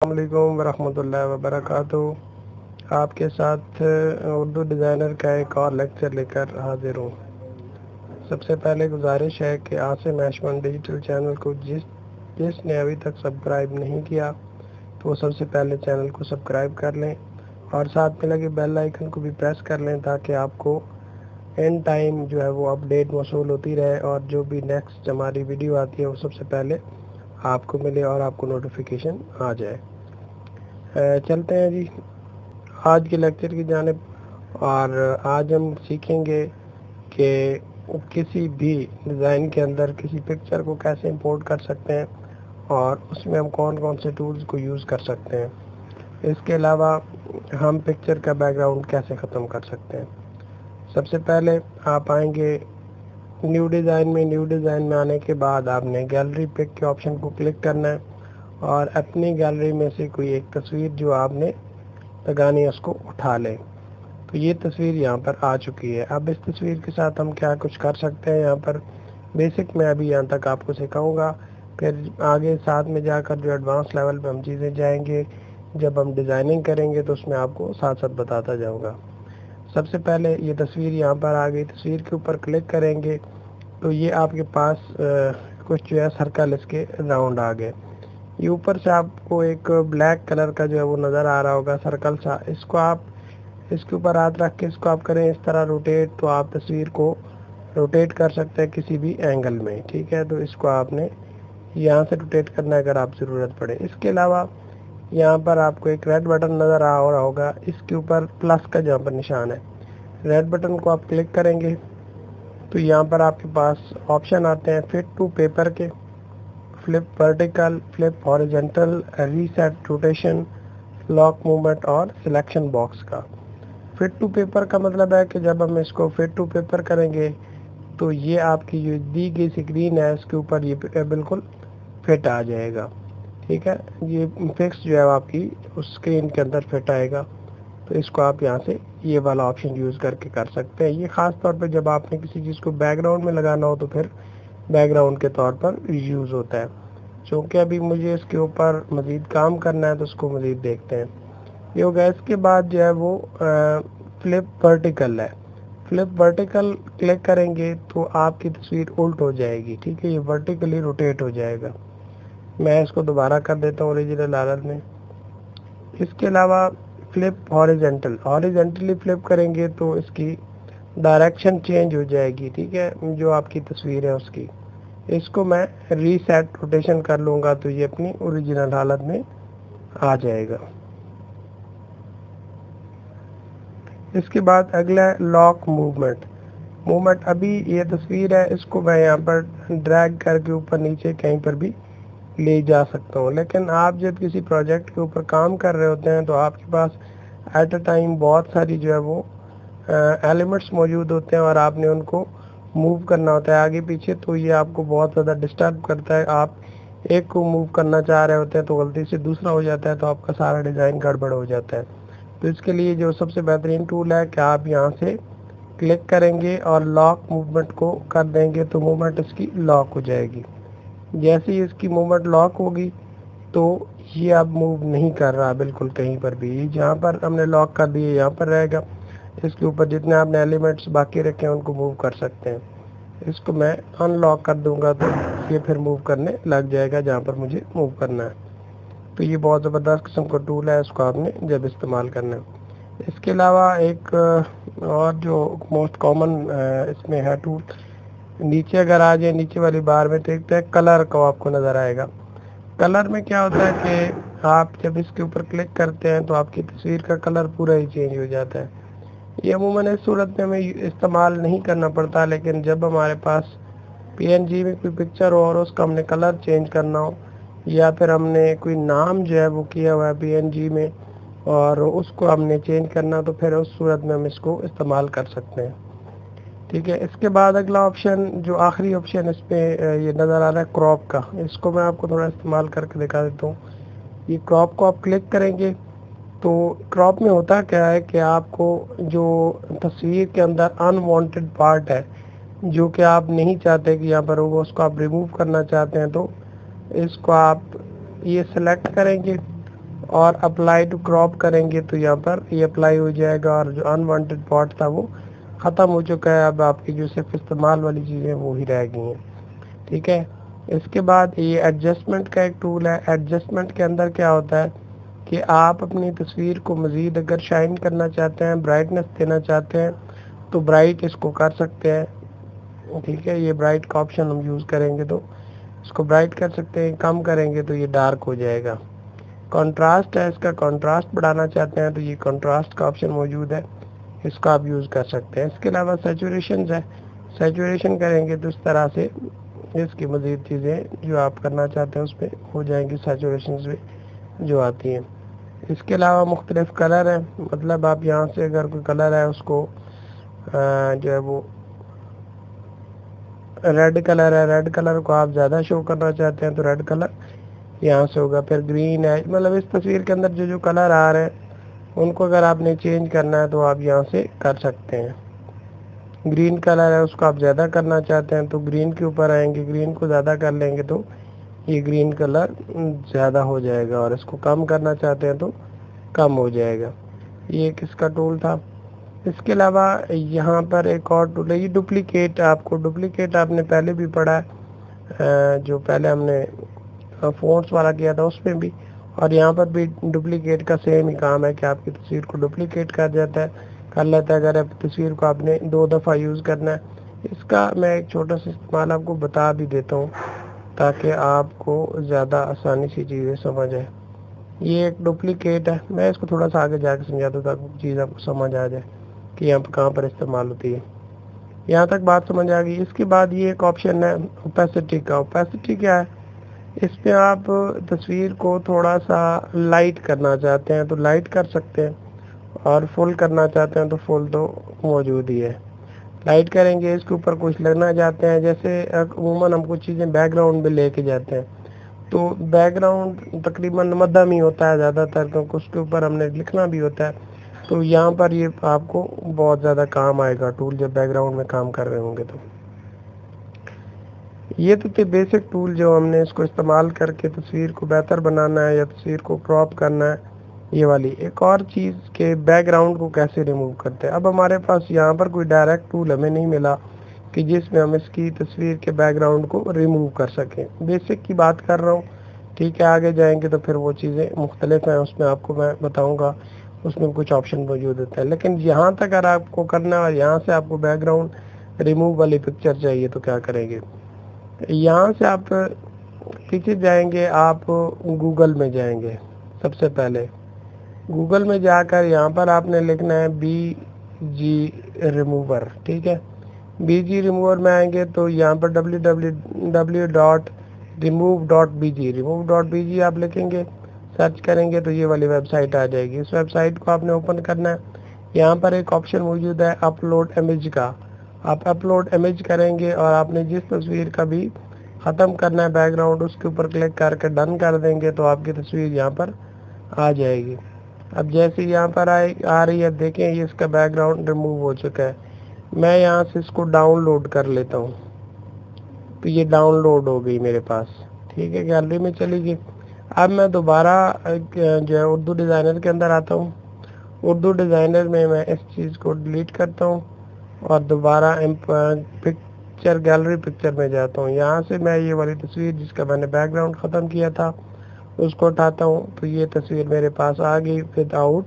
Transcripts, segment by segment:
अस्सलामुअलैकुम वरहमतुल्लाहि वबरकातुहू। आपके साथ उर्दू डिज़ाइनर का एक और लेक्चर लेकर हाजिर हूँ। सबसे पहले गुजारिश है कि आसिम ऐशवन डिजिटल चैनल को जिसने अभी तक सब्सक्राइब नहीं किया तो वो सबसे पहले चैनल को सब्सक्राइब कर लें और साथ में लगे बेल आइकन को भी प्रेस कर लें ताकि आपको एंड टाइम जो है वो अपडेट मौसूल होती रहे और जो भी नेक्स्ट हमारी वीडियो आती है वो सबसे पहले आपको मिले और आपको नोटिफिकेशन आ जाए। चलते हैं जी आज के लेक्चर की जानिब। और आज हम सीखेंगे कि किसी भी डिज़ाइन के अंदर किसी पिक्चर को कैसे इंपोर्ट कर सकते हैं और उसमें हम कौन कौन से टूल्स को यूज़ कर सकते हैं। इसके अलावा हम पिक्चर का बैकग्राउंड कैसे ख़त्म कर सकते हैं। सबसे पहले आप आएंगे न्यू डिज़ाइन में आने के बाद आपने गैलरी पिक के ऑप्शन को क्लिक करना है और अपनी गैलरी में से कोई एक तस्वीर जो आपने लगानी है उसको उठा लें। तो ये तस्वीर यहाँ पर आ चुकी है। अब इस तस्वीर के साथ हम क्या कुछ कर सकते हैं यहाँ पर बेसिक मैं अभी यहाँ तक आपको सिखाऊंगा, फिर आगे साथ में जाकर जो एडवांस लेवल पे हम चीज़ें जाएंगे जब हम डिज़ाइनिंग करेंगे तो उसमें आपको साथ साथ बताता जाऊँगा। सबसे पहले ये तस्वीर यहाँ पर आ गई। तस्वीर के ऊपर क्लिक करेंगे तो ये आपके पास कुछ जो है सर्कल इसके राउंड आ गए। ये ऊपर से आपको एक ब्लैक कलर का जो है वो नज़र आ रहा होगा सर्कल सा। इसको आप इसके ऊपर हाथ रख के इसको आप करें इस तरह रोटेट तो आप तस्वीर को रोटेट कर सकते हैं किसी भी एंगल में। ठीक है, तो इसको आपने यहाँ से रोटेट करना है अगर आप ज़रूरत पड़े। इसके अलावा यहाँ पर आपको एक रेड बटन नज़र आ रहा होगा, इसके ऊपर प्लस का जहाँ पर निशान है रेड बटन को आप क्लिक करेंगे तो यहाँ पर आपके पास ऑप्शन आते हैं फिट टू पेपर के, flip vertical, flip horizontal, reset rotation, lock movement और सिलेक्शन बॉक्स का। फिट टू पेपर का मतलब है कि जब हम इसको फिट टू पेपर करेंगे तो ये आपकी जो दी गई स्क्रीन है इसके ऊपर ये बिल्कुल फिट आ जाएगा। ठीक है, ये फिक्स जो है आपकी उस स्क्रीन के अंदर फिट आएगा। तो इसको आप यहाँ से ये वाला ऑप्शन यूज़ करके कर सकते हैं। ये ख़ास तौर पे जब आपने किसी चीज़ को बैकग्राउंड में लगाना हो तो फिर बैकग्राउंड के तौर पर यूज़ होता है। चूँकि अभी मुझे इसके ऊपर मज़ीद काम करना है तो उसको मज़ीद देखते हैं। ये हो गया। इसके बाद जो है वो फ्लिप वर्टिकल है। फ्लिप वर्टिकल क्लिक करेंगे तो आपकी तस्वीर उल्ट हो जाएगी। ठीक है, ये वर्टिकली रोटेट हो जाएगा। मैं इसको दोबारा कर देता हूँ ओरिजिनल हालत में। इसके अलावा फ्लिप हॉरिजेंटली फ्लिप करेंगे तो इसकी डायरेक्शन चेंज हो जाएगी। ठीक है, जो आपकी तस्वीर है उसकी। इसको मैं रीसेट रोटेशन कर लूँगा तो ये अपनी ओरिजिनल हालत में आ जाएगा। इसके बाद अगला है लॉक मूवमेंट। अभी ये तस्वीर है, इसको मैं यहाँ पर ड्रैग करके ऊपर नीचे कहीं पर भी ले जा सकता हूँ। लेकिन आप जब किसी प्रोजेक्ट के ऊपर काम कर रहे होते हैं तो आपके पास एट अ टाइम बहुत सारी जो है वो एलिमेंट्स मौजूद होते हैं और आपने उनको मूव करना होता है आगे पीछे, तो ये आपको बहुत ज़्यादा डिस्टर्ब करता है। आप एक को मूव करना चाह रहे होते हैं तो गलती से दूसरा हो जाता है तो आपका सारा डिज़ाइन गड़बड़ हो जाता है। तो इसके लिए जो सबसे बेहतरीन टूल है कि आप यहाँ से क्लिक करेंगे और लॉक मूवमेंट को कर देंगे तो मूवमेंट इसकी लॉक हो जाएगी। जैसे ही इसकी मूवमेंट लॉक होगी तो ये अब मूव नहीं कर रहा बिल्कुल कहीं पर भी। जहाँ पर हमने लॉक कर दिए यहाँ पर रहेगा। इसके ऊपर जितने आपने एलिमेंट्स बाकी रखे हैं उनको मूव कर सकते हैं। इसको मैं अनलॉक कर दूंगा तो ये फिर मूव करने लग जाएगा जहाँ पर मुझे मूव करना है। तो ये बहुत ज़बरदस्त किस्म का टूल है, इसको आपने जब इस्तेमाल करना है। इसके अलावा एक और जो मोस्ट कॉमन इसमें है टूल, नीचे अगर आ जाए नीचे वाली बार में देखते हैं कलर का आपको नज़र आएगा। कलर में क्या होता है कि आप जब इसके ऊपर क्लिक करते हैं तो आपकी तस्वीर का कलर पूरा ही चेंज हो जाता है। ये अमूमन इस सूरत में हमें इस्तेमाल नहीं करना पड़ता, लेकिन जब हमारे पास पीएनजी में कोई पिक्चर हो और उसका हमने कलर चेंज करना हो या फिर हमने कोई नाम जो है वो किया हुआ है पीएनजी में और उसको हमने चेंज करना तो फिर उस सूरत में हम इसको इस्तेमाल कर सकते हैं। ठीक है, इसके बाद अगला ऑप्शन जो आखिरी ऑप्शन इस पर ये नज़र आ रहा है क्रॉप का। इसको मैं आपको थोड़ा इस्तेमाल करके दिखा देता हूँ। ये क्रॉप को आप क्लिक करेंगे तो क्रॉप में होता क्या है कि आपको जो तस्वीर के अंदर अनवांटेड पार्ट है जो कि आप नहीं चाहते कि यहाँ पर होगा उसको आप रिमूव करना चाहते हैं तो इसको आप ये सिलेक्ट करेंगे और अप्लाई टू क्रॉप करेंगे तो यहाँ पर ये अप्लाई हो जाएगा और जो अनवांटेड पार्ट था वो ख़त्म हो चुका है। अब आपकी जो सिर्फ इस्तेमाल वाली चीज़ें वो ही रह गई हैं, ठीक है। इसके बाद ये एडजस्टमेंट का एक टूल है। एडजस्टमेंट के अंदर क्या होता है कि आप अपनी तस्वीर को मज़ीद अगर शाइन करना चाहते हैं, ब्राइटनेस देना चाहते हैं तो ब्राइट इसको कर सकते हैं, ठीक है। ये ब्राइट का ऑप्शन हम यूज़ करेंगे तो इसको ब्राइट कर सकते हैं, कम करेंगे तो ये डार्क हो जाएगा। कंट्रास्ट है, इसका कंट्रास्ट बढ़ाना चाहते हैं तो ये कंट्रास्ट का ऑप्शन मौजूद है, इसका आप यूज़ कर सकते हैं। इसके अलावा सैचुरेशन है, सैचुरेशन करेंगे तो इस तरह से इसकी मज़ीद चीज़ें जो आप करना चाहते हैं उस पर हो जाएंगी, सैचुरेशन में जो आती हैं। इसके अलावा मुख्तलिफ कलर है, मतलब आप यहाँ से अगर कोई कलर है उसको जो है वो रेड कलर है, रेड कलर को आप ज़्यादा शो करना चाहते हैं तो रेड कलर यहाँ से होगा। फिर ग्रीन है, मतलब इस तस्वीर के अंदर जो जो कलर आ रहे हैं उनको अगर आपने चेंज करना है तो आप यहाँ से कर सकते हैं। ग्रीन कलर है उसको आप ज़्यादा करना चाहते हैं तो ग्रीन के ऊपर आएंगे, ग्रीन को ज़्यादा कर लेंगे तो ये ग्रीन कलर ज़्यादा हो जाएगा, और इसको कम करना चाहते हैं तो कम हो जाएगा। ये किसका टूल था। इसके अलावा यहाँ पर एक और टूल है, ये डुप्लीकेट। आपको डुप्लीकेट आपने पहले भी पढ़ा है, जो पहले हमने फ़ॉन्ट्स वाला किया था उसमें भी, और यहाँ पर भी डुप्लीकेट का सेम ही काम है कि आपकी तस्वीर को डुप्लीकेट कर लेता है अगर आप तस्वीर को आपने 2 दफ़ा यूज़ करना है। इसका मैं एक छोटा सा इस्तेमाल आपको बता भी देता हूँ ताकि आपको ज़्यादा आसानी से चीज़ें समझ आए। ये एक डुप्लीकेट है, मैं इसको थोड़ा सा आगे जाकर समझाता हूँ ताकि चीज़ आपको समझ आ जाए कि यहाँ पर कहाँ पर इस्तेमाल होती है। यहाँ तक बात समझ आ गई। इसके बाद ये एक ऑप्शन है ओपेसिटी का। ओपेसिटी क्या है, इसमें आप तस्वीर को थोड़ा सा लाइट करना चाहते हैं तो लाइट कर सकते हैं, और फुल करना चाहते हैं तो फुल तो मौजूद ही है। लाइट करेंगे, इसके ऊपर कुछ लगना चाहते हैं, जैसे अमूमन हम कुछ चीज़ें बैकग्राउंड में लेके जाते हैं तो बैकग्राउंड तकरीबन मध्यम ही होता है ज़्यादातर, क्योंकि उसके ऊपर हमने लिखना भी होता है। तो यहाँ पर ये आपको बहुत ज़्यादा काम आएगा टूल जब बैकग्राउंड में काम कर रहे होंगे तो। ये तो थे बेसिक टूल जो हमने इसको इस्तेमाल करके तस्वीर को बेहतर बनाना है या तस्वीर को क्रॉप करना है। ये वाली एक और चीज़ के बैकग्राउंड को कैसे रिमूव करते हैं। अब हमारे पास यहाँ पर कोई डायरेक्ट टूल हमें नहीं मिला कि जिसमें हम इसकी तस्वीर के बैकग्राउंड को रिमूव कर सकें। बेसिक की बात कर रहा हूँ, ठीक है। आगे जाएंगे तो फिर वो चीज़ें मुख्तलिफ हैं, उसमें आपको मैं बताऊँगा, उसमें कुछ ऑप्शन मौजूद होता है। लेकिन यहाँ तक अगर आपको करना है और यहाँ से आपको बैकग्राउंड रिमूव वाली पिक्चर चाहिए तो क्या करेंगे। यहाँ से आप पीछे जाएंगे, आप गूगल में जाएंगे। सबसे पहले गूगल में जाकर यहाँ पर आपने लिखना है BG रिमूवर, ठीक है। BG रिमूवर में आएंगे तो यहाँ पर www.remove.bg आप लिखेंगे, सर्च करेंगे तो ये वाली वेबसाइट आ जाएगी। इस वेबसाइट को आपने ओपन करना है। यहाँ पर एक ऑप्शन मौजूद है अपलोड इमेज का, आप अपलोड इमेज करेंगे और आपने जिस तस्वीर का भी ख़त्म करना है बैकग्राउंड उसके ऊपर क्लिक करके डन कर देंगे तो आपकी तस्वीर यहाँ पर आ जाएगी। अब जैसे यहाँ पर आ रही है, देखें ये इसका बैकग्राउंड रिमूव हो चुका है। मैं यहाँ से इसको डाउनलोड कर लेता हूँ तो ये डाउनलोड हो गई मेरे पास, ठीक है। गैलरी में चली गई। अब मैं दोबारा जो है उर्दू डिज़ाइनर के अंदर आता हूँ। उर्दू डिज़ाइनर में मैं इस चीज़ को डिलीट करता हूँ और दोबारा पिक्चर गैलरी पिक्चर में जाता हूँ। यहाँ से मैं ये वाली तस्वीर जिसका मैंने बैकग्राउंड ख़त्म किया था उसको उठाता हूँ तो ये तस्वीर मेरे पास आ गई विदाउट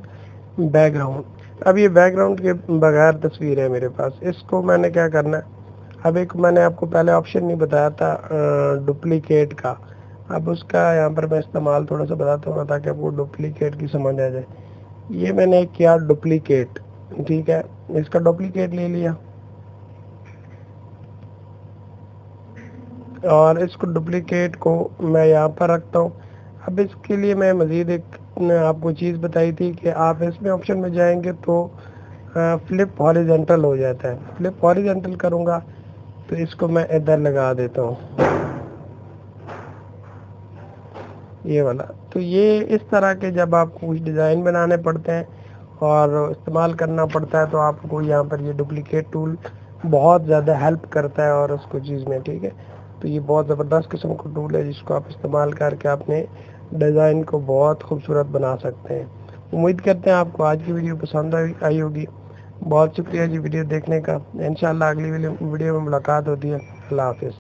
बैकग्राउंड। अब ये बैकग्राउंड के बगैर तस्वीर है मेरे पास। इसको मैंने क्या करना है, अब एक मैंने आपको पहले ऑप्शन नहीं बताया था डुप्लीकेट का, अब उसका यहाँ पर मैं इस्तेमाल थोड़ा सा बताता हूँ ताकि आपको डुप्लीकेट की समझ आ जाए। ये मैंने किया डुप्लीकेट, ठीक है। इसका डुप्लीकेट ले लिया और इसको डुप्लीकेट को मैं यहाँ पर रखता हूँ। अब इसके लिए मैं मज़ीद एक आपको चीज़ बताई थी कि आप इसमें ऑप्शन में जाएंगे तो फ्लिप हॉरिजॉन्टल हो जाता है। फ्लिप हॉरिजॉन्टल करूँगा तो इसको मैं इधर लगा देता हूँ, ये वाला। तो ये इस तरह के जब आपको कुछ डिज़ाइन बनाने पड़ते हैं और इस्तेमाल करना पड़ता है तो आपको यहाँ पर ये डुप्लीकेट टूल बहुत ज़्यादा हेल्प करता है और उसको चीज़ में, ठीक है। तो ये बहुत ज़बरदस्त किस्म का टूल है जिसको आप इस्तेमाल करके आपने डिज़ाइन को बहुत खूबसूरत बना सकते हैं। उम्मीद करते हैं आपको आज की वीडियो पसंद आई होगी। बहुत शुक्रिया जी वीडियो देखने का। इंशाल्लाह अगली वीडियो में मुलाकात होती है। अल्लाह हाफिज़।